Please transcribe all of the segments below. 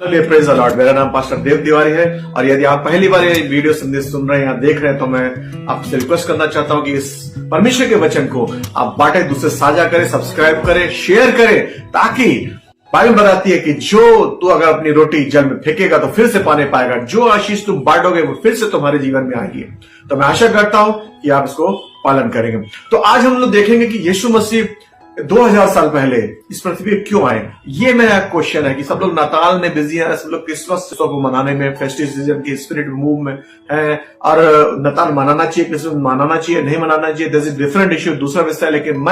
Praise the Lord. मेरा नाम pastor देव तिवारी है और यदि आप पहली बार ये वीडियो संदेश सुन रहे हैं या देख रहे हैं तो मैं आपसे रिक्वेस्ट करना चाहता हूं कि इस परमेश्वर के वचन को आप बांटे, दूसरे साझा करें, सब्सक्राइब करें, शेयर करें, ताकि बाइबल बताती है कि जो तू अगर अपनी रोटी जल में फेंकेगा तो फिर से पाने पाएगा, जो आशीष तुम बांटोगे वो फिर से तुम्हारे जीवन में आएगी। तो मैं आशा करता हूं कि आप इसको पालन करेंगे। तो आज हम लोग देखेंगे कि यीशु मसीह 2000 साल पहले इस पृथ्वी पर क्यों आए। ये मेरा क्वेश्चन है कि सब लोग नाताल में बिजी हैं, सब लोग क्रिसमस को मनाने में, फेस्टिव सीजन की स्पिरिट मूव में है और नाताल मनाना चाहिए, क्रिसमस मनाना चाहिए, नहीं मनाना चाहिए, दिस इज डिफरेंट इश्यू, दूसरा विषय है। लेकिन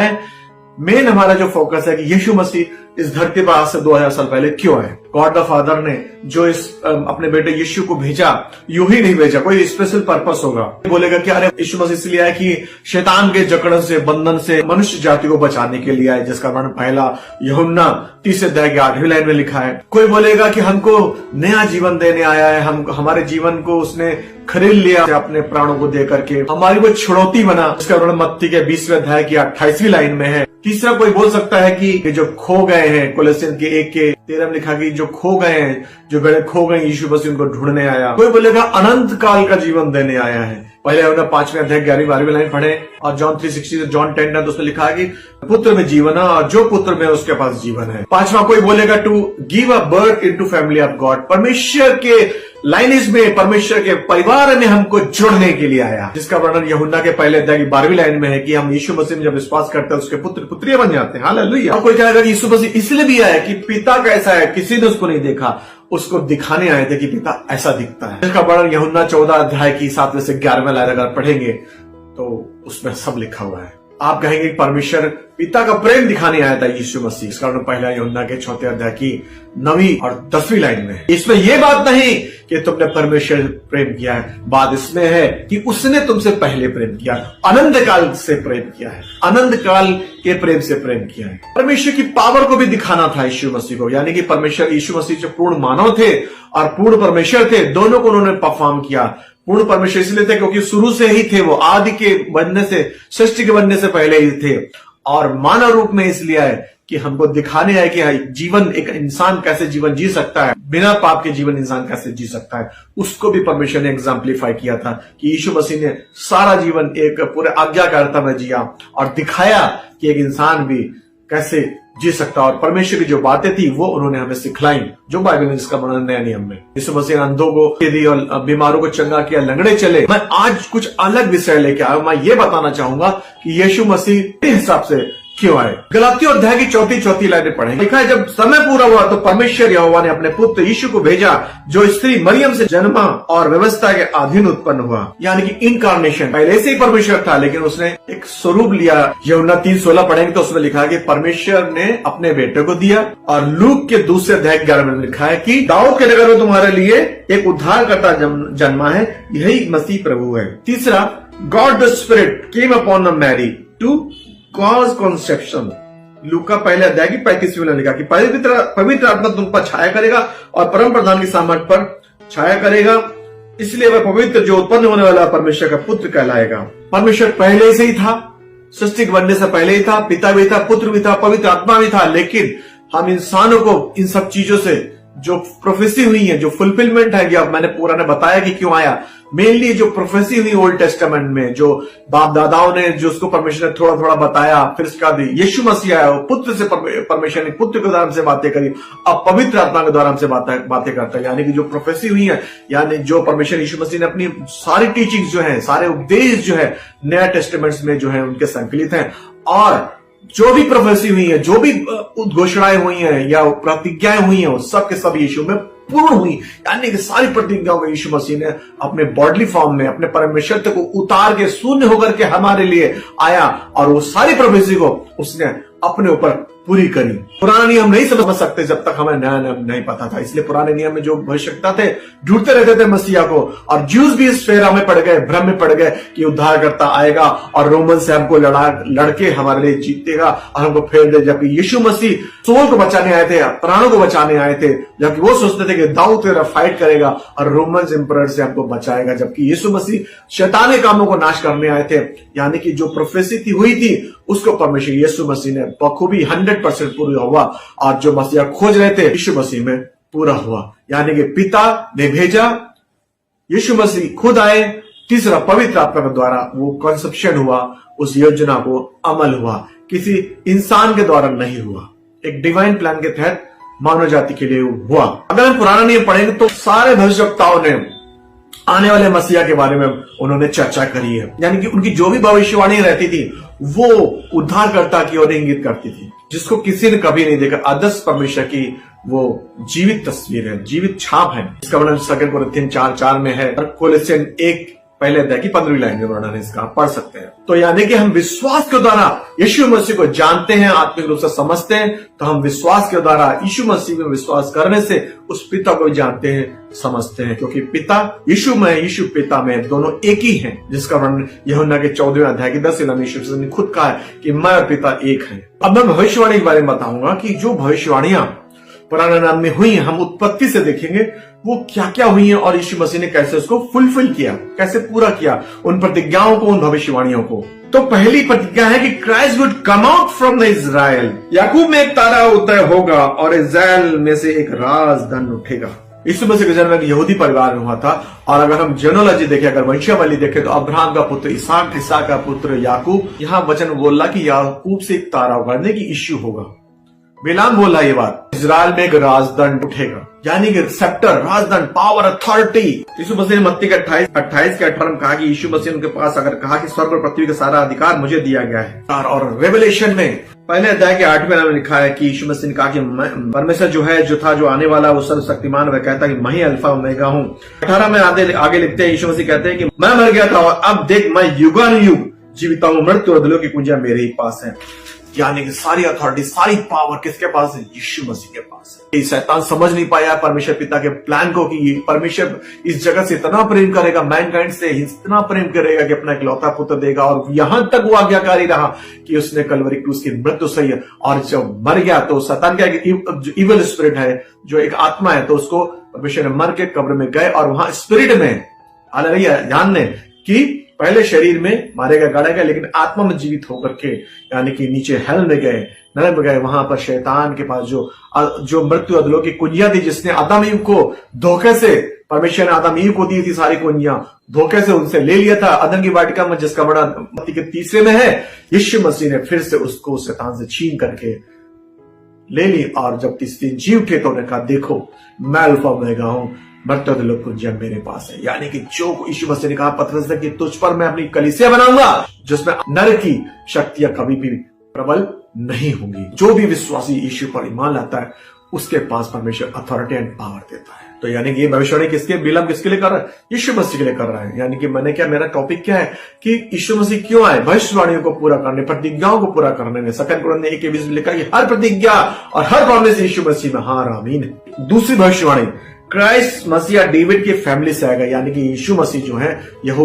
मेन हमारा जो फोकस है कि यीशु मसीह इस धरती पर आज से 2000 साल पहले क्यों आए। गॉड द फादर ने जो इस अपने बेटे यीशु को भेजा, यूं ही नहीं भेजा, कोई स्पेशल पर्पस होगा। बोलेगा कि अरे यीशु मसीह इसलिए आए कि शैतान के जकड़न से, बंधन से मनुष्य जाति को बचाने के लिए आए, जिसका वर्णन पहला यूहन्ना 30 अध्याय की 8वीं लाइन में लिखा है। कोई बोलेगा कि हमको नया जीवन देने आया है, हमारे जीवन को उसने खरीद लिया अपने प्राणों को दे करके, हमारी वो छुड़ौती बना, जिसका वर्णन मत्ती के 20वें अध्याय की 28वीं लाइन में है। तीसरा कोई बोल सकता है कि जो खो गए हैं, कोलोसियन के 1 के 13 में लिखा कि जो खो गए हैं, जो गड़े खो गए, यीशु मसीह उनको ढूंढने आया। कोई बोलेगा अनंत काल का जीवन देने आया है। पहले उन्होंने 5वें अध्याय 11वीं-12वीं लाइन पढ़े और जॉन 3:60 से जॉन 10 तो उसमें लिखा है कि पुत्र में जीवन है और जो पुत्र में उसके पास जीवन है। पांचवा कोई बोलेगा to give a birth into family of God, परमेश्वर के लाइनेज में, परमेश्वर के परिवार में हमको जोड़ने के लिए आया, जिसका वर्णन यूहन्ना के पहले अध्याय की 12वीं लाइन में है कि हम यीशु मसीह में जब विश्वास करते हैं उसके पुत्र पुत्रियां बन जाते हैं। हालेलुया। और कोई कहेगा कि यीशु मसीह इसलिए भी आया कि पिता कैसा है, किसी ने उसको नहीं देखा, उसको दिखाने आए थे कि पिता ऐसा दिखता है। इसका वर्णन यूहन्ना 14 अध्याय की 7 से 11वें लाइन अगर पढ़ेंगे तो उसमें सब लिखा हुआ है। आप कहेंगे परमेश्वर पिता का प्रेम दिखाने आया था यीशु मसीह, इसका पहला यूहन्ना के 4 अध्याय की 9वीं और 10वीं लाइन में। इसमें यह बात नहीं कि तुमने परमेश्वर प्रेम किया है, बात इसमें है कि उसने तुमसे पहले प्रेम किया, अनंत काल से प्रेम किया है, अनंत काल के प्रेम से प्रेम किया है। परमेश्वर की पावर को भी दिखाना था यीशु मसीह को, यानी कि परमेश्वर यीशु मसीह जो पूर्ण मानव थे और पूर्ण परमेश्वर थे, दोनों को उन्होंने परफॉर्म किया। पूर्ण परमेश्वर इसलिए थे क्योंकि शुरू से ही थे, वो आदि के बनने से, सृष्टि के बनने से पहले ही थे, और मानव रूप में इसलिए आए कि हमको दिखाने आए कि जीवन, एक इंसान कैसे जीवन जी सकता है, बिना पाप के जीवन इंसान कैसे जी सकता है। उसको भी परमेश्वर ने एग्जाम्पलीफाई किया था कि यीशु मसीह ने सारा जीवन एक पूरे आज्ञाकारिता में जिया और दिखाया कि एक इंसान भी कैसे जी सकता। और परमेश्वर की जो बातें थी वो उन्होंने हमें सिखलाई, जो बाइबल में जिसका वर्णन नया नियम में। यीशु मसीह ने अंधों को दी और बीमारों को चंगा किया, लंगड़े चले। मैं आज कुछ अलग विषय लेके आया। मैं ये बताना चाहूंगा कि यीशु मसीह के हिसाब से क्यों आए। गलातियों अध्याय की 4 लाइनें पढ़ेंगे। लिखा है, जब समय पूरा हुआ तो परमेश्वर यहोवा ने अपने पुत्र यीशु को भेजा, जो स्त्री मरियम से जन्मा और व्यवस्था के अधीन उत्पन्न हुआ, यानी कि इनकारनेशन। पहले से ही परमेश्वर था लेकिन उसने एक स्वरूप लिया। यूहन्ना 3:16 पढ़ेंगे तो उसमें लिखा है कि परमेश्वर ने अपने बेटे को दिया। और लूक के 2 अध्याय 11 में लिखा है कि दाऊद के नगर में तुम्हारे लिए एक उद्धारकर्ता जन्मा है, यही मसीह प्रभु है। तीसरा, God the spirit came upon Mary to cause conception. लूका पहले अध्याय की 35वीं लाइन लिखा कि पवित्र आत्मा तुम पर छाया करेगा और परम प्रधान की सामर्थ पर छाया करेगा, इसलिए वह पवित्र जो उत्पन्न होने वाला परमेश्वर का पुत्र कहलाएगा। परमेश्वर पहले से ही था, सृष्टि के बनने से पहले ही था, पिता भी था, पुत्र भी था, पवित्र आत्मा भी था। लेकिन हम इंसानों को इन सब चीजों से जो प्रोफेसी हुई है, जो फुलफिलमेंट है, जो मैंने पूरा ने बताया कि क्यों आया, मेनली जो प्रोफेसी हुई ओल्ड टेस्टामेंट में, जो बाप दादाओं ने जो उसको परमेश्वर ने थोड़ा थोड़ा बताया, फिर उसके बाद यीशु मसीह आया, वो पुत्र से परमेश्वर ने पुत्र के द्वारा से बातें करी, अब पवित्र आत्मा के द्वारा से बातें करता है। यानी कि जो प्रोफेसी हुई है, यानी जो परमेश्वर यीशु मसीह ने अपनी सारी टीचिंग्स जो है, सारे उपदेश जो है नया टेस्टामेंट्स में जो है उनके संकलित हैं। और जो भी प्रोफेसी हुई है, जो भी उद्घोषणाएं हुई हैं या प्रतिज्ञाएं हुई हैं, सब के सब यीशु में पूर्ण हुई। यानी कि सारी प्रतिज्ञाओं को यीशु मसीह ने अपने बॉडली फॉर्म में, अपने परमेश्वर को उतार के शून्य होकर के हमारे लिए आया और वो सारी प्रोफेसी को उसने अपने ऊपर पूरी करी। पुराना नियम नहीं समझ सकते जब तक हमें नया नियम नहीं पता था, इसलिए पुराने नियम में जो भविष्यवक्ता थे ढूंढते रहते थे मसीहा को, और ज्यूज भी इस फेरा में पड़ गए, भ्रम में पड़ गए कि उद्धारकर्ता आएगा और रोमन से हमको लड़के हमारे लिए जीतेगा और हमको फेर दे। जबकि यीशु मसीह सोल को बचाने आए थे, प्राणों को बचाने आए थे, जबकि वो सोचते थे कि दाऊद तेरा फाइट करेगा और रोमन एम्परर से हमको बचाएगा। जबकि यीशु मसीह शैतानी कामों को नाश करने आए थे। यानी कि जो प्रोफेसी थी हुई थी उसको परमेश्वर यीशु मसीह ने बखूबी 100% पूरी हुआ। और जो मसीहा खोज रहे थे यीशु मसीह में पूरा हुआ। यानी कि पिता ने भेजा, यीशु मसीह खुद आए, तीसरा पवित्र आत्मा के द्वारा वो कंसेप्शन हुआ, उस योजना को अमल हुआ, किसी इंसान के द्वारा नहीं हुआ, एक डिवाइन प्लान के तहत मानव जाति के लिए हुआ। अगर हम पुराना नियम पढ़ेंगे तो सारे भविष्यवक्ताओं ने आने वाले मसीहा के बारे में उन्होंने चर्चा करी है। यानी कि उनकी जो भी भविष्यवाणी रहती थी वो उद्धारकर्ता की ओर इंगित करती थी, जिसको किसी ने कभी नहीं देखा। आदर्श परमेश्वर की वो जीवित तस्वीर है, जीवित छाप है। इसका वर्णन 2 कोरिन्थियन 4:4 में है और कोलोसियन 1 पहले अध्याय की 15वीं लाइन में वर्णन है इसका, पढ़ सकते हैं। तो यानी कि हम विश्वास के द्वारा यीशु मसीह को जानते हैं, आत्मिक रूप से समझते हैं, तो हम विश्वास के द्वारा यीशु मसीह में विश्वास करने से उस पिता को जानते हैं, समझते हैं, क्योंकि पिता यीशु में, यीशु पिता में, दोनों एक ही हैं, जिसका वर्णन यूहन्ना के 14वें अध्याय की 10वीं लाइन में यीशु ने खुद कहा है कि मैं और पिता एक हैं। अब मैं भविष्यवाणी के बारे में बताऊंगा कि जो भविष्यवाणियां पुराने नाम में हुई, हम उत्पत्ति से देखेंगे वो क्या क्या हुई है और यीशु मसीह ने कैसे उसको फुलफिल किया, कैसे पूरा किया उन प्रतिज्ञाओं को, उन भविष्यवाणियों को। तो पहली प्रतिज्ञा है कि Christ would come out from the Israel. याकूब में एक तारा उदय होगा और इज़राइल में से एक राजदंड उठेगा। यीशु मसीह का जन्म एक यहूदी परिवार में हुआ था, और अगर हम जेनोलॉजी देखें, अगर वंशावली देखें, तो अब्राहम का पुत्र इसहाक, इसहाक का पुत्र याकूब। यहाँ वचन बोल रहा कि याकूब से एक तारा होगा, नहीं कि यीशु होगा। बिलाम बोला ये बात, इज़राइल में एक राजदंड उठेगा, यानी कि सेप्टर, राजदंड, पावर, अथॉरिटी। यीशु मसीह ने मत्ती के 28 के 18 में कहा कि यीशु मसीह उनके पास अगर कहा कि स्वर्ग और पृथ्वी का सारा अधिकार मुझे दिया गया है। और रेवलेशन में पहले अध्याय के 8वें में लिखा है कि यीशु मसीह ने कहा कि परमेश्वर जो है, जो था, जो आने वाला, वो सर्वशक्तिमान, वह कहता है कि मैं ही अल्फा ओमेगा हूँ। 18 में आगे लिखते हैं, यीशु मसीह कहते हैं कि मैं मर गया था और अब देख मैं युगानुयुग जीविता हूँ, मृत्यु और दिलों की कुंजियां मेरे ही पास है। यानी कि सारी अथॉरिटी, सारी पावर किसके पास है? यीशु मसीह के पास है। शैतान समझ नहीं पाया परमेश्वर पिता के प्लान को कि परमेश्वर इस जगत से इतना प्रेम करेगा, मैनकाइंड से इतना प्रेम करेगा कि अपना इकलौता पुत्र देगा, और यहां तक वो आज्ञाकारी रहा कि उसने कलवरी क्रूस की मृत्यु सही है। और जब मर गया तो शैतान क्या, जो इविल स्पिरिट है, जो एक आत्मा है, तो उसको परमेश्वर ने मर के कब्र में गए और वहां स्पिरिट में ध्यान दें कि पहले शरीर में मारेगा, गाड़ेगा, लेकिन आत्मा में जीवित होकर के, यानी कि नीचे हेल में गए, नरक में गए। वहां पर शैतान के पास जो मृत्यु अधलों की कुंजियां थी, जिसने आदम ईव को धोखे से, परमेश्वर ने आदम ईव को दी थी सारी कुंजियां, धोखे से उनसे ले लिया था अदन की वाटिका में, जिसका बड़ा मत्ती के 3 में है। यीशु मसीह ने फिर से उसको शैतान से छीन करके ले ली, और जब 3 दिन जी उठे तो उन्होंने कहा, देखो मैं अल्फा ओमेगा हूं, मृत्यु और दिलों की कुंजियां मेरे पास है। यानी कि जो यीशु मसीह ने कहा पतरस से कि तुझ पर मैं अपनी कलीसिया बनाऊंगा, जिसमें नर की शक्तियां कभी भी प्रबल नहीं होंगी। जो भी विश्वासी यीशु पर ईमान लाता है, उसके पास परमेश्वर अथॉरिटी एंड पावर देता है। तो यानी कि ये भविष्यवाणी किसके, बिलाम किसके लिए कर रहा है? यीशु मसीह के लिए कर रहा है। यानी कि मेरा टॉपिक क्या है कि यीशु मसीह क्यों आए? भविष्यवाणियों को पूरा करने, प्रतिज्ञाओं को पूरा करने में। 2 कोरिन्थियन 1:20 में लिखा कि हर प्रतिज्ञा और हर प्रॉमिस यीशु मसीह में हाँ आमीन है। दूसरी भविष्यवाणी, क्राइस्ट मसीह डेविड की फैमिली से आएगा, यानी कि यीशु मसीह जो है यहू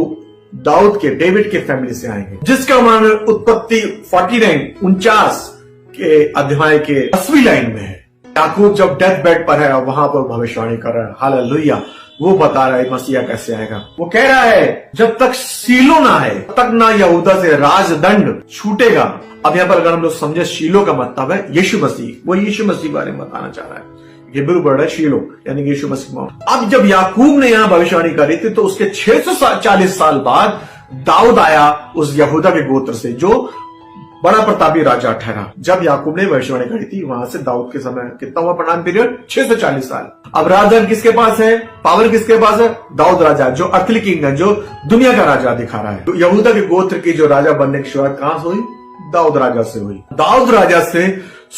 दाऊद के, डेविड के फैमिली से आएंगे, जिसका वर्णन उत्पत्ति 49 के अध्याय के 10वीं लाइन में है। याकूब जब डेथ बेड पर है और वहां पर भविष्यवाणी कर रहा है, हालेलुया, वो बता रहा है मसीहा कैसे आएगा। वो कह रहा है जब तक शीलो ना है तब तक ना यहूदा से राजदंड छूटेगा। अब यहाँ पर अगर हम लोग समझे, शीलो का मतलब है यीशु मसीह, वो यीशु मसीह बारे में बताना चाह रहा है। हिब्रू वर्ड है शीलो, यानी कि यीशु मसीह। अब जब याकूब ने यहाँ भविष्यवाणी करी थी तो उसके 640 साल बाद दाऊद आया उस यहूदा के गोत्र से, जो बड़ा प्रतापी राजा ठहरा। जब याकूब ने भविष्यवाणी करी थी, वहां से दाऊद के समय कितना हुआ प्रणाम पीरियड? 640 साल। अब राजधानी किसके पास है? पावर किसके पास है? दाऊद राजा, जो अर्थली किंग है, जो दुनिया का राजा दिखा रहा है। तो यहूदा के गोत्र की जो राजा बनने की शुरुआत कहां से हुई? दाऊद राजा से हुई। दाऊद राजा से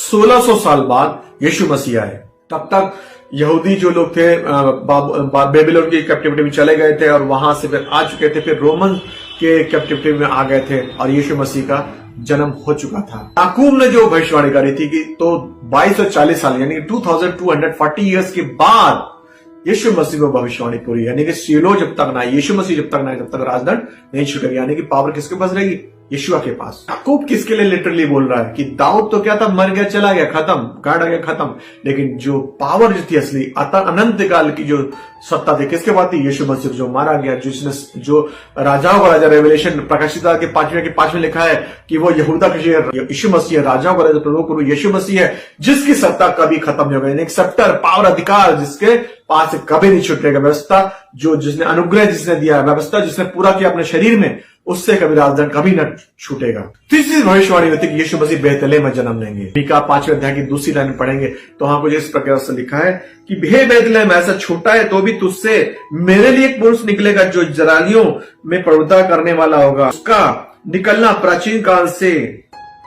1600 साल बाद यीशु मसीह आए। तब तक यहूदी जो लोग थे बेबीलोन की कैप्टिविटी में चले गए थे, और वहां से फिर आ चुके थे, फिर रोमन के कैप्टिविटी में आ गए थे, और यीशु मसीह का जन्म हो चुका था। याकूब ने जो भविष्यवाणी करी थी कि तो 2240 साल यानी 2240 ईयर्स के बाद यीशु मसीह को भविष्यवाणी पूरी, यानी कि शीलो जब तक ना, यीशु मसीह जब तक ना, जब तक राजदंड नहीं छूटेगा। यानी कि पावर किसके पास रहेगी? यीशुआ के पास। याकूब किसके लिए लिटरली बोल रहा है कि दाऊद तो क्या था, मर गया, चला गया, खत्म, गाड़ा गया, खत्म, लेकिन जो पावर जो थी असली अनंत काल की जो सत्ता थी किसके बाद थी? यीशु मसीह, जो मारा गया, जिसने जो राजाओं का राजा, रेवलेशन प्रकाशित के 5 में लिखा है कि वो यहूदा का यीशु मसीह है, राजाओं का राजा, प्रभु यीशु मसीह है, जिसकी सत्ता कभी खत्म नहीं होगी। एक सत्ता, पावर, अधिकार जिसके पास से कभी नहीं छूटेगा। व्यवस्था जो जिसने अनुग्रह जिसने दिया, व्यवस्था जिसने पूरा किया अपने शरीर में, उससे कभी राजदंड कभी न छूटेगा। तीसरी भविष्यवाणी होती है कि यीशु मसीह बेतलेहम में जन्म लेंगे। मीका 5वें अध्याय की दूसरी लाइन पढ़ेंगे तो वहां कुछ इस प्रकार से लिखा है कि हे बेतलेहम, ऐसा छोटा है तो भी तुझसे मेरे लिए एक पुरुष निकलेगा जो इस्राएलियों में प्रभुता करने वाला होगा। उसका निकलना प्राचीन काल से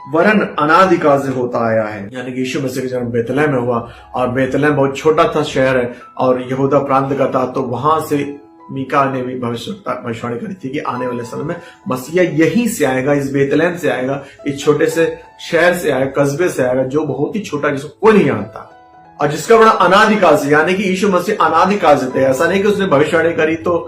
वरन अनादिकाल से होता आया है। यानी कि यीशु मसीह का जन्म बेतलेहम में हुआ, और बेतलेहम बहुत छोटा था शहर है और यहूदा प्रांत का था, तो वहां से मीका ने भी भविष्यवाणी करी थी कि आने वाले समय में मसीहा यहीं से आएगा, इस बेतलेहम से आएगा, इस छोटे से शहर से आएगा, कस्बे से आएगा, जो बहुत ही छोटा, जिसको कोई नहीं जानता, और जिसका बड़ा अनादिकाल से, यानी कि यीशु मसीह अनादिकाल से थे। ऐसा नहीं कि उसने भविष्यवाणी करी तो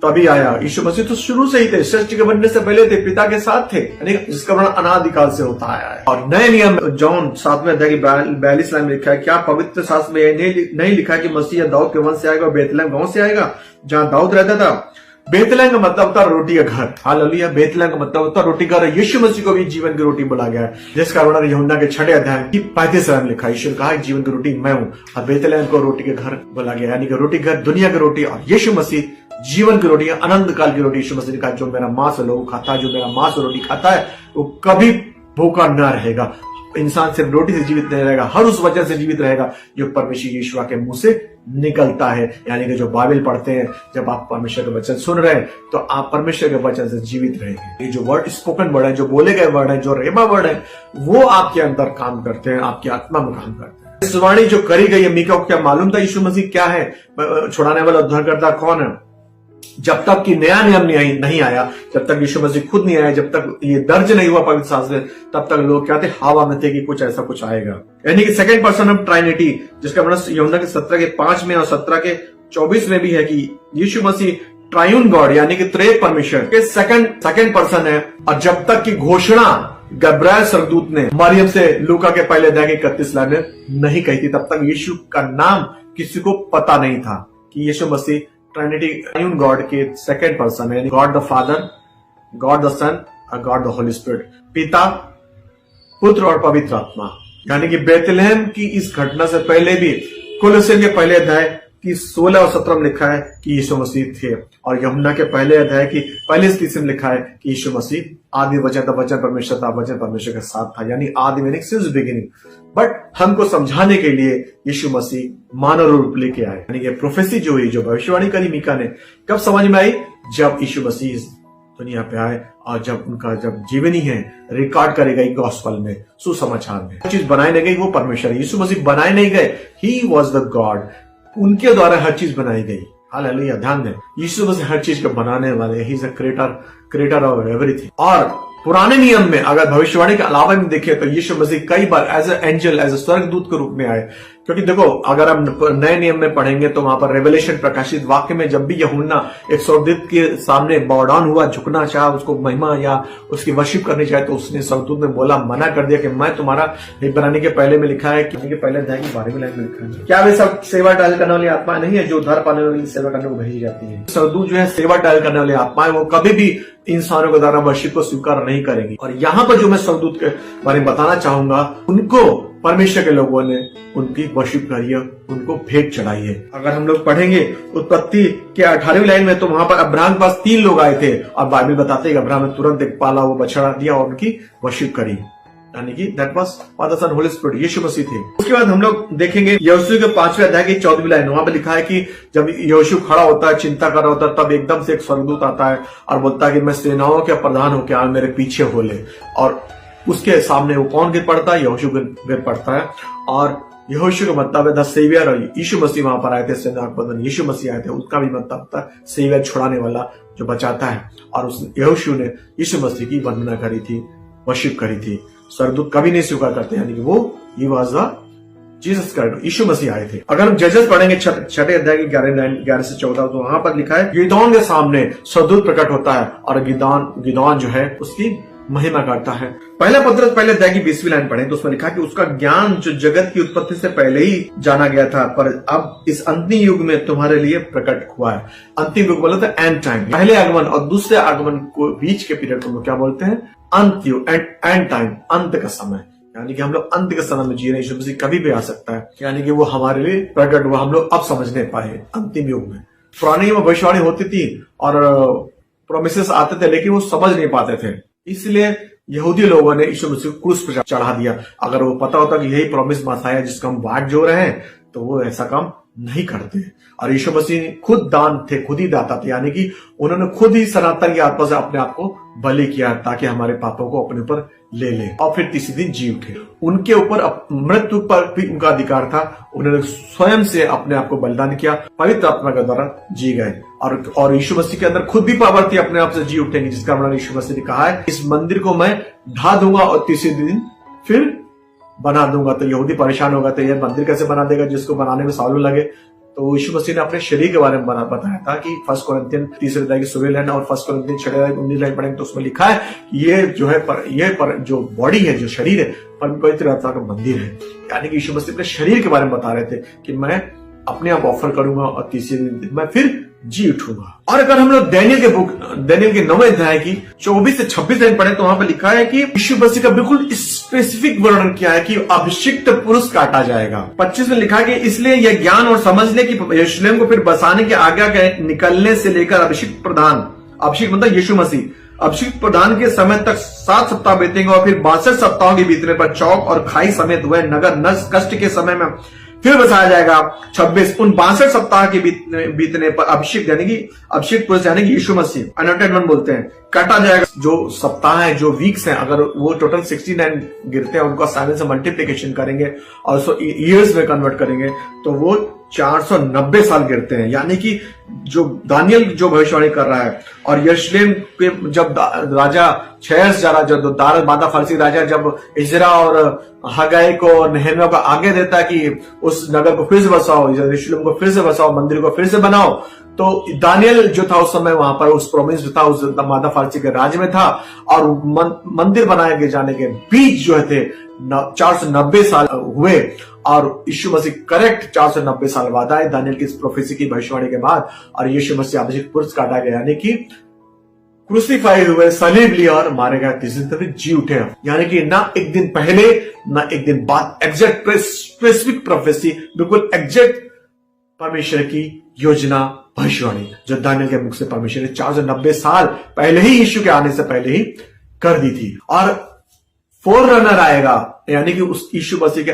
तभी आया। यीशु मसीह तो शुरू से ही थे, सृष्टि के बनने से पहले थे, पिता के साथ थे, यानी जिसका बड़ा अनादिकाल से होता आया है। और नए नियम जॉन 7वें अध्याय की 42 लाइन में लिखा है, क्या पवित्र शास्त्र में नहीं लिखा है कि मसीह दाऊद के वंश से आएगा और बेतलेहम गांव से आएगा जहां दाऊद रहता था? बेतलेहम का मतलब था रोटी का घर। हालेलुया। बेतलेहम का मतलब होता रोटी का घर। यीशु मसीह को भी जीवन की रोटी बोला गया है, जिसका वर्णन यूहन्ना के 6 अध्याय की 35 में लिखा है। यीशु ने कहा जीवन की रोटी मैं हूं, और बेतलेहम को रोटी के घर बोला गया, यानी कि रोटी घर, दुनिया की रोटी। और यीशु मसीह जीवन की रोटी है, अनंत काल की रोटी। यीशु मसीह ने कहा जो मेरा मांस लोग खाता है, जो मेरा मांस रोटी खाता है, वो कभी भूखा न रहेगा। इंसान सिर्फ रोटी से जीवित नहीं रहेगा, हर उस वचन से जीवित रहेगा जो परमेश्वर यीशुआ के मुंह से निकलता है। यानी कि जो बाइबल पढ़ते हैं, जब आप परमेश्वर के वचन सुन रहे हैं तो आप परमेश्वर के वचन से जीवित रहेंगे। ये जो वर्ड, स्पोकन वर्ड है, जो बोले गए वर्ड है, जो रेमा वर्ड है, वो आपके अंदर काम करते हैं, आपकी आत्मा में काम करते हैं। इस वाणी जो करी गई है, मीका को क्या मालूम था यीशु मसीह क्या है, छुड़ाने वाला उद्धारकर्ता कौन है? जब तक कि नया नियम नहीं आया, जब तक यीशु मसीह खुद नहीं आया, जब तक ये दर्ज नहीं हुआ पवित्र शास्त्र में, तब तक लोग क्या थे, हवा में थे कि कुछ ऐसा कुछ आएगा। यानी कि सेकंड पर्सन ऑफ ट्राइनिटी, जिसका मतलब यूहन्ना के 17 के 5 में और 17 के 24 में भी है कि यीशु मसीह ट्रायून गॉड, यानी कि त्रिएक परमेश्वर के सेकंड पर्सन है। और जब तक की घोषणा गब्राएल स्वर्गदूत ने मरियम से लूका के पहले अध्याय की 31 लाइन में नहीं कही थी, तब तक यीशु का नाम किसी को पता नहीं था कि यीशु मसीह ट्रिनिटी ट्रायून गॉड के सेकंड पर्सन है। God the father, God the son और गॉड द होली स्पिरिट, पिता, पुत्र और पवित्र आत्मा। यानी कि बेतलेहम की इस घटना से पहले भी कुलुस्सियों के पहले अध्याय की 16 और 17 में लिखा है कि यीशु मसीह थे, और यूहन्ना के पहले अध्याय की पहले 30 में लिखा है कि यीशु मसीह आदि वचन था, वचन परमेश्वर था, वचन परमेश्वर के साथ था, यानी आदि मीनिंग सिंस बिगिनिंग। बट हमको समझाने के लिए यीशु मसीह मानव रूप लेके आए। यानी कि प्रोफेसी जो हुई, जो भविष्यवाणी करी मीका ने, कब समझ में आई? जब यीशु मसीह इस दुनिया पे आए और जब उनका जब जीवनी है रिकॉर्ड करे गई गॉस्पेल में, सुसमाचार में। हर चीज बनाई नहीं गई, वो परमेश्वर है। यीशु मसीह बनाए नहीं गए, ही वॉज द गॉड, उनके द्वारा हर चीज बनाई गई। हालेलुया। ध्यान दें, यीशु मसीह हर चीज को बनाने वाले, he is a creator of everything. और पुराने नियम में अगर भविष्यवाणी के अलावा में देखें तो यीशु मसीह कई बार as a angel, as a स्वर्गदूत के रूप में आए। क्योंकि देखो, अगर हम नए नियम में पढ़ेंगे तो वहां पर रेवलेशन प्रकाशित वाक्य में जब भी यूहन्ना एक स्वर्गदूत के सामने बॉw डाउन हुआ, झुकना चाहा, उसको महिमा या उसकी वर्शिप करनी चाहे, तो उसने स्वर्गदूत ने बोला, मना कर दिया कि मैं तुम्हारा, इब्रानी के पहले में लिखा है कि पहले अध्याय की 12वीं लाइन में लिखा है, क्या वे सब सेवा टहल करने वाली आत्मा नहीं है जो उद्धार पाने वाली सेवा करने को भेजी जाती है? स्वर्गदूत जो है सेवा टहल करने वाली आत्मा है, वो कभी भी इंसानों के द्वारा वर्शिप को स्वीकार नहीं करेंगी। और यहाँ पर जो मैं स्वर्गदूत के बारे में बताना चाहूंगा, उनको परमेश्वर के लोगों ने उनकी वर्शिप करी है, उनको भेंट चढ़ाई है। अगर हम लोग पढ़ेंगे उत्पत्ति के 18वीं लाइन में, तो वहां पर अब्राहम के पास 3 लोग आए थे, और बाइबल बताते हैं कि अब्राहम ने तुरंत एक पाला वो बछड़ा दिया और उनकी वर्शिप करी, यानी कि that was father son holy spirit, यीशु मसीह थे। उसके बाद हम लोग देखेंगे यहोशू के 5वें अध्याय की 14वीं लाइन, वहां पर लिखा है कि जब यहोशू खड़ा होता है, चिंता कर रहा होता है, तब एकदम से एक स्वर्गदूत आता है और बोलता है कि मैं सेनाओं के प्रधान होकर आया, मेरे पीछे हो ले। और उसके सामने वो कौन गिर पड़ता है? यहोशू गिर पड़ता है। और यहोशू का मतलब है द सेवियर, और यीशु मसीह वहां पर आए थे, सेना के प्रधान यीशु मसीह आए थे, उसका भी मतलब होता है सेवियर, छुड़ाने वाला जो बचाता है। और उस यहोशू ने यीशु मसीह की वंदना करी थी, वर्शिप करी थी। स्वर्गदूत कभी नहीं स्वीकार करते, यानी कि वो ही वाज द जीसस क्राइस्ट, यीशु मसीह आए थे। अगर हम जजेस पढ़ेंगे 6ठे अध्याय की 11 से 14, तो वहां पर लिखा है गिदोन के सामने स्वर्गदूत प्रकट होता है, और गिदोन जो है उसकी महिमा करता है। पहला पत्रस पहले अध्याय की 20वीं लाइन पढ़े तो उसमें लिखा कि उसका ज्ञान जो जगत की उत्पत्ति से पहले ही जाना गया था, पर अब इस अंतिम युग में तुम्हारे लिए प्रकट हुआ है। अंतिम युग बोलते हैं एंड टाइम। पहले आगमन और दूसरे आगमन को बीच के पीरियड को क्या बोलते हैं? अंत युग, एंड टाइम, अंत का समय। यानी कि हम लोग अंत के समय में जी रहे हैं, यीशु मसीह कभी भी आ सकता है। यानी कि वो हमारे लिए प्रकट हुआ, हम लोग अब समझ नहीं पाए अंतिम युग में। पुराने युग में भविष्यवाणी होती थी और प्रोमिसेस आते थे, लेकिन वो समझ नहीं पाते थे, इसलिए यहूदी लोगों ने यीशु मसीह को क्रूस पर चढ़ा दिया। अगर वो पता होता कि यही प्रॉमिस मसाया जिसका हम बाट जो रहे हैं, तो वो ऐसा काम नहीं करते। और यीशु मसीह खुद दान थे, खुद ही दाता थे, यानी कि उन्होंने खुद ही सनातन की आत्मा से अपने आप को बलि किया ताकि हमारे पापों को अपने ऊपर ले ले और फिर तीसरे दिन जी उठे। उनके ऊपर मृत्यु पर भी उनका अधिकार था, उन्होंने स्वयं से अपने आप को बलिदान किया, पवित्र आत्मा के द्वारा जी गए। और यीशु मसीह के अंदर खुद भी पावर थी अपने आप से जी उठेंगे, जिसका वर्णन यीशु मसीह ने कहा है, इस मंदिर को मैं ढा दूंगा और तीसरे दिन फिर बना दूंगा। तो यहूदी परेशान होगा, तो यह मंदिर कैसे बना देगा जिसको बनाने में सालों लगे? तो यीशु मसीह ने अपने शरीर के बारे में बताया था कि 1 कोरिन्थियन 3 अध्याय की 16 लाइन और 1 कोरिन्थियन 6 अध्याय की 19 लाइन पढ़ेंगे तो उसमें लिखा है ये जो है जो बॉडी है, जो शरीर है, पवित्र आत्मा का मंदिर है। यानी कि यीशु मसीह अपने शरीर के बारे में बता रहे थे कि मैं अपने आप ऑफर करूंगा और तीसरे दिन मैं फिर जी उठूंगा। और अगर हम लोग दानियल के 9वें अध्याय की 24 से 26 लाइन पढ़े तो वहां पर लिखा है कि यीशु मसीह का बिल्कुल स्पेसिफिक वर्णन किया है कि अभिषिक्त पुरुष काटा जाएगा। 25 में लिखा है कि इसलिए यह ज्ञान और समझ ले कि यरूशलेम को फिर बसाने की आज्ञा के निकलने से लेकर अभिषिक्त मतलब यीशु मसीह अभिषिक्त प्रधान के समय तक 7 सप्ताह बीतेंगे और फिर 62 सप्ताहों के बीतने पर चौक और खाई समेत वह नगर नष्ट कष्ट के समय में फिर बसाया जाएगा। 26 उन 62 सप्ताह के बीतने पर अभिषेक यानी कि अभिषेक पुरुष यानी कि यीशु मसीह अनॉइंटेड वन बोलते हैं, काटा जाएगा। जो सप्ताह है, जो वीक्स हैं, अगर वो टोटल 69 गिरते हैं, उनको 7 से मल्टीप्लीकेशन करेंगे और उसको ईयर्स में कन्वर्ट करेंगे तो वो 490 साल गिरते हैं। यानी कि जो दानियल जो भविष्यवाणी कर रहा है और यरूशलेम पे जब राजा छयस जा रहा, जब दार मादा फारसी राजा जब इजरा और हगाई को नहमिया को आगे देता कि उस नगर को फिर से बसाओ, यरूशलेम को फिर से बसाओ, मंदिर को फिर से बनाओ, तो दानियल जो था उस समय वहां पर उस प्रोविंस जो था उस मादा फारसी के राज्य में था और मंदिर बनाए जाने के बीच जो थे 490 साल हुए और यीशु मसीह करेक्ट 490 साल बाद आए दानियल की इस प्रोफेसी की भविष्यवाणी के बाद और यीशु मसीह अभिषेक पुरुष काटा गया, यानी कि क्रूसीफाई हुए, सलीब लिया और मारे गए, तीसरे दिन फिर जी उठे। यानी कि ना एक दिन पहले ना एक दिन बाद, एग्जैक्ट स्पेसिफिक प्रोफेसी, बिल्कुल एग्जैक्ट परमेश्वर की योजना भविष्यवाणी जो दानियल के मुख से परमेश्वर ने 490 साल पहले ही यीशु के आने से पहले ही कर दी थी। और फोररनर आएगा, यानी कि उस यीशु मसीह के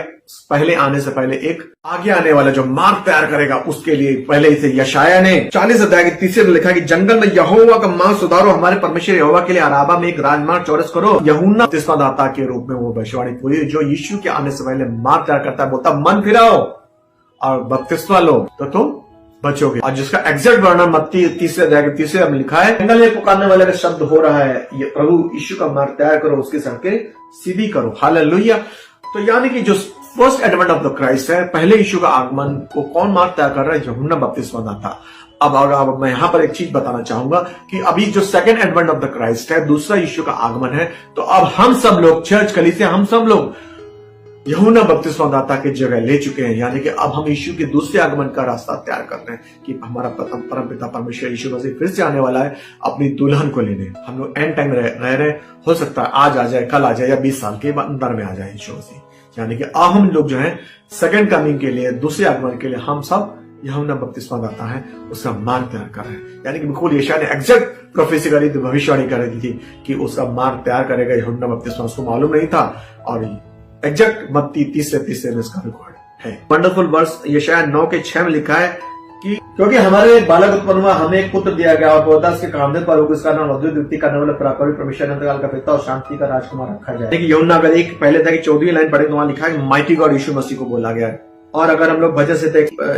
पहले आने से पहले एक आगे आने वाला जो मार्ग तैयार करेगा, उसके लिए पहले ही से यशाया ने 40 अध्याय के 3 में लिखा कि जंगल में यहोवा का मार्ग सुधारो, हमारे परमेश्वर यहोवा के लिए अराबा में एक राजमार्ग चौरस करो। यूहन्ना बपतिस्मादाता के रूप में वो भविष्यवाणी पूरी जो यीशु के आने से पहले मार्ग तैयार करता है, बोलता मन फिराओ और बपतिस्मा लो तो तुम बचोगे। और जिसका एग्जैक्ट वर्णन मत्ती 30 अध्याय के 30 में लिखा है, जंगल में पुकारने वाले का शब्द हो रहा है, ये प्रभु यीशु का मार्ग तैयार करो, उसकी सड़कें सीधी करो। हालेलुया। तो यानी कि जो first advent of the Christ है, पहले यीशु का आगमन को कौन मार्ग तैयार कर रहा है? यूहन्ना बपतिस्मादाता। अब मैं यहां पर एक चीज बताना चाहूंगा कि अभी जो second advent of the Christ है, दूसरा यीशु का आगमन है, तो अब हम सब लोग चर्च कलीसिया हम सब लोग यूहन्ना बपतिस्मादाता की जगह ले चुके हैं। यानी कि अब हम यीशु के दूसरे आगमन का रास्ता तैयार कर रहे हैं कि हमारा प्रथम परम पिता परमेश्वर यीशु मसीह फिर से आने वाला है अपनी दुल्हन को लेने। हम लोग एंड टाइम रह रहे, हो सकता है आज आ जाए, कल आ जाए या 20 साल के अंदर में आ जाए यीशु मसीह। यानी कि अब हम लोग जो है सेकंड कमिंग के लिए, दूसरे आगमन के लिए हम सब यूहन्ना बपतिस्मादाता है उसका मार्ग तैयार कर रहे हैं। यानी कि बिल्कुल यशायाह ने एग्जैक्ट प्रोफेसी करी थी, भविष्यवाणी कर रही थी कि उसका मार्ग तैयार करेगा यूहन्ना बपतिस्मा। उसको मालूम नहीं था और एग्जैक्ट मत्ती 30 में इसका रिकॉर्ड है। वंडरफुल वर्स यशायाह 9:6 में लिखा है कि क्योंकि हमारे एक बालक उत्पन्न हुआ, हमें एक पुत्र दिया गया और पौधा उसके कांधे पर होगा, इसका नाम अद्भुत युक्ति करने वाला पराक्रमी परमेश्वर अनंतकाल का पिता और शांति का राजकुमार रखा जाए। देखिए यूहन्ना अगर एक पहले तक 14वीं लाइन पढ़े तो वहां लिखा है माइटी गॉड यीशु मसीह को बोला गया है। और अगर हम लोग भजन से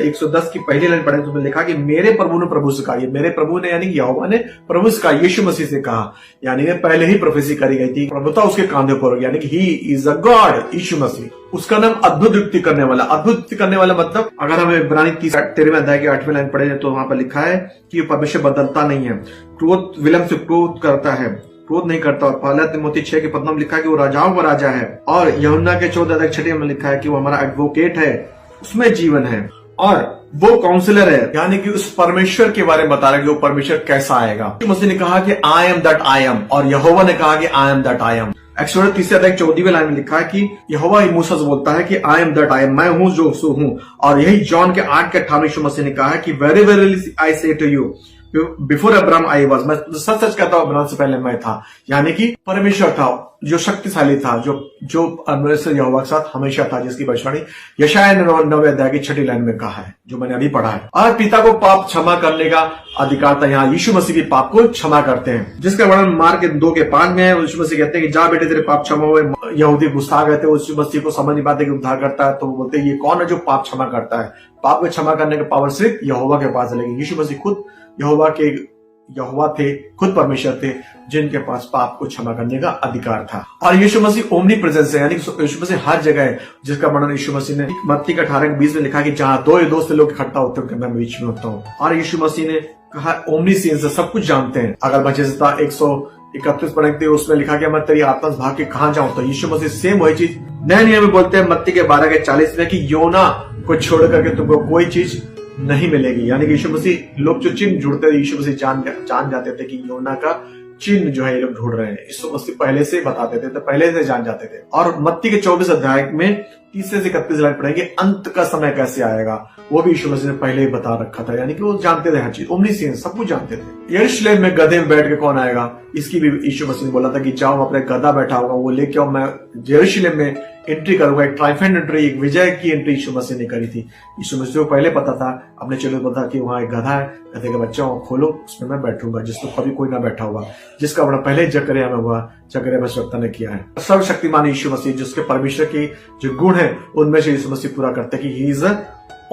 110 की पहली लाइन पढ़े तो उसमें लिखा कि मेरे प्रभु ने प्रभु से कहा, ये मेरे प्रभु ने यानी कि यहोवा ने प्रभु से कहा, यीशु मसीह से कहा। यानी पहले ही प्रोफेसी करी गई थी, प्रभुता उसके कांधे पर, यानी कि ही इज अ गॉड, यीशु मसीह। उसका नाम अद्भुत युक्ति करने वाला। अद्भुत युक्ति करने वाला मतलब अगर हमें इब्रानी 13वें अध्याय की 8वीं लाइन पढ़े तो वहां पर लिखा है कि परमेश्वर बदलता नहीं है, क्रोध विलंब से क्रोध करता है, क्रोध नहीं करता। और पहला तिमोथी 6 के 15 में लिखा है कि वो राजाओं का राजा है। और यूहन्ना के 14:6 में लिखा है कि वो हमारा एडवोकेट है, उसमें जीवन है और वो काउंसलर है, यानी कि उस परमेश्वर के बारे में बता रहा है कि वो परमेश्वर कैसा आएगा। मसीह ने कहा कि I am that I am, और यहोवा ने कहा कि I am that I am. Exodus 3:14 line में लिखा है कि यहोवा मूसा से बोलता है कि I am that I am, मैं हूं जो सो हूं। और यही जॉन के 8:58 यीशु मसीह ने कहा है कि very very I say to you before Abraham I was, मैं सच सच कहता हूं अब्राहम से पहले मैं था। यानी कि परमेश्वर था जो शक्तिशाली था, जो परमेश्वर यहोवा के साथ हमेशा था, जिसकी भविष्यवाणी यशायाह 9 अध्याय की 6 लाइन में कहा है, जो मैंने अभी पढ़ा है। और पिता को पाप क्षमा करने का अधिकार था। यहाँ यीशु मसीह भी पाप को क्षमा करते हैं, जिसका वर्णन मार्क 2:5 में है। यीशु मसीह कहते हैं कि जा बेटे तेरे पाप क्षमा हुए। यहूदी गुस्सा गए थे, यीशु मसीह को समझ नहीं पाते कि उद्धार करता है, तो वो बोलते हैं ये कौन है जो पाप क्षमा करता है। पाप को क्षमा करने का पावर सिर्फ यहोवा के पास है। लेकिन यीशु मसीह खुद यहोवा थे, खुद परमेश्वर थे, जिनके पास पाप को क्षमा करने का अधिकार था। और यीशु मसीह ओमनी प्रेजेंस है, यानी यीशु मसीह हर जगह है, जिसका वर्णन यीशु मसीह ने मत्ती 18:20 में लिखा कि जहां 2 या 2 से लोग इकट्ठा होते हैं मैं बीच में होता हूँ। और यीशु मसीह ने कहा ओमनी सेंस है, सब कुछ जानते हैं। अगर बचेता 131 पढ़ते उसमें लिखा कि मैं तेरी आत्मा से भाग के कहां जाऊं, तो यीशु मसीह सेम वही चीज नए नियम में बोलते हैं मत्ती के 12:40 में कि योना को छोड़ करके तुमको कोई चीज नहीं मिलेगी। यानी कि यीशु मसीह लोग जो चिन्ह ढूंढते थे, यीशु मसीह जान जाते थे कि योना का चिन्ह जो है ये लोग ढूंढ रहे हैं। यीशु मसीह पहले से बताते थे, तो पहले से जान जाते थे। और मत्ती के 24 अध्याय में 30 से 31 लाइन पढ़ेंगे, अंत का समय कैसे आएगा, वो भी यीशु मसीह ने पहले ही बता रखा था। यानी कि वो जानते थे हर चीज, ओमनीसेंस, सब कुछ जानते थे। यरूशलेम में गधे में बैठ के कौन आएगा, इसकी भी यीशु मसीह ने बोला था कि जाओ अपने गधा बैठा होगा वो लेके आओ, मैं यरूशलेम में एंट्री करूंगा। एक ट्राइफेंट एंट्री, एक विजय की एंट्री यीशु मसीह ने करी थी। यीशु मसीह को पहले पता था, अपने चेलों को पता कि वहां एक गधा है, गधे का बच्चा खोलो, उसमें मैं बैठूंगा, जिसको कभी कोई ना बैठा हुआ, जिसका वर्णन पहले जकरिया में हुआ, जकरिया भविष्यवक्ता ने किया है। सर्वशक्तिमान यीशु मसीह, जिसके परमेश्वर की जो गुण है उनमें से यीशु मसीह पूरा करते कि ही इज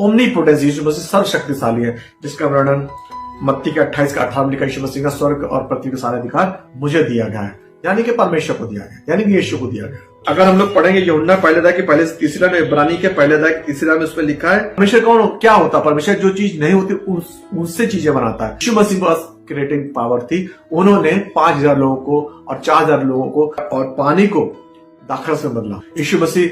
ओमनीपोटेंस, यीशु मसीह सर्वशक्तिशाली है, जिसका वर्णन मत्ती के 28:18 लिखा, यीशु मसीह का स्वर्ग और पृथ्वी का सारा अधिकार मुझे दिया गया है, यानी कि परमेश्वर को दिया गया, यानी कि यीशु को दिया गया। अगर हम लोग पढ़ेंगे यूहन्ना पहले अध्याय के पहले से तीसरी लाइन, इब्रानी के पहले अध्याय की तीसरी लाइन में उसमें लिखा है परमेश्वर कौन क्या होता है। परमेश्वर जो चीज नहीं होती उससे चीजें बनाता है। यीशु मसीह के पास क्रिएटिंग पावर थी। उन्होंने 5000 लोगों को और 4000 लोगों को और पानी को दाखरस में बदला। यीशु मसीह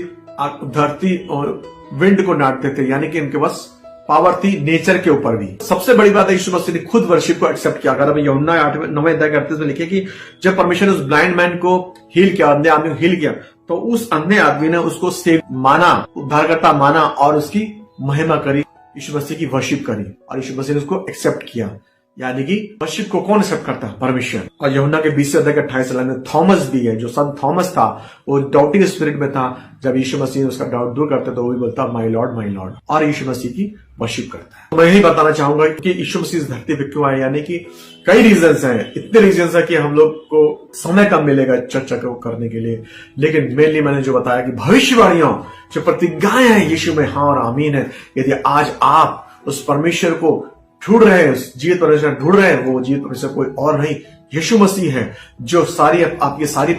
धरती और विंड को नाटते थे, यानी कि इनके पास पावर थी नेचर के ऊपर भी। सबसे बड़ी बात है यीशु मसीह ने खुद वर्शिप को एक्सेप्ट किया। अगर हम यूहन्ना 9 अध्याय 38 में लिखे कि जब परमेश्वर ने उस ब्लाइंड मैन को हील किया, अंधे आदमी को हील किया, तो उस अंधे आदमी ने उसको सेव माना, उद्धारकर्ता माना और उसकी महिमा करी, यीशु मसीह की वर्शिप करी और यीशु मसीह ने उसको एक्सेप्ट किया। यानी कि वर्शिप को कौन एक्सेप्ट करता है? परमेश्वर। और यूहन्ना के 20 अध्याय के 28 लाइन में थॉमस भी है, जो संत थॉमस था, वो डाउटिंग स्पिरिट में था। जब यीशु मसीह उसका डाउट दूर करते तो वो भी बोलता माय लॉर्ड, और यीशु मसीह की वर्शिप करता है। मैं यही बताना चाहूंगा कि यीशु मसीह इस धरती पे क्यों आए, यानी कि कई रीजंस हैं, इतने रीजंस है कि हम लोग को समय कम मिलेगा चर्चा को करने के लिए। लेकिन मेनली मैंने जो बताया कि भविष्यवाणियों जो प्रतिज्ञाएं हैं यीशु में हाँ और आमीन है। यदि आज आप उस परमेश्वर को ढूंढ रहे हैं, जीवित परमेश्वर ढूंढ रहे हैं, वो जीवित परमेश्वर कोई और नहीं यीशु मसीह है। जो सारी आपकी सारी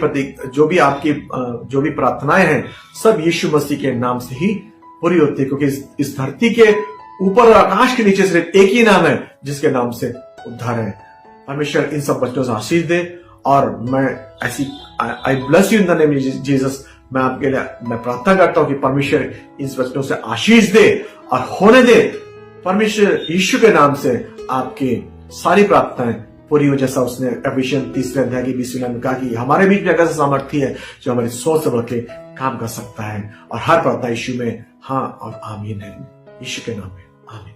जो भी प्रार्थनाएं हैं सब यीशु मसीह के नाम से ही पूरी होती है, क्योंकि इस धरती के ऊपर और आकाश के नीचे सिर्फ एक ही नाम है जिसके नाम से उद्धार है। परमेश्वर इन सब बच्चों से आशीष दे। और मैं ऐसी आई bless you in the name Jesus, मैं आपके लिए मैं प्रार्थना करता हूं कि परमेश्वर इन बच्चों से आशीष दे और होने दे। परमेश्वर यीशु के नाम से आपकी सारी प्रार्थनाएं पूरी हो, जैसा उसने एफिशिएंस 3 अध्याय की 20 लाइन में कहा कि हमारे बीच में ऐसा सामर्थ्य है जो हमारी सोच से बढ़ के काम कर सकता है। और हर प्रार्थना यीशु में हाँ और आमीन है, यीशु के नाम में आमीन।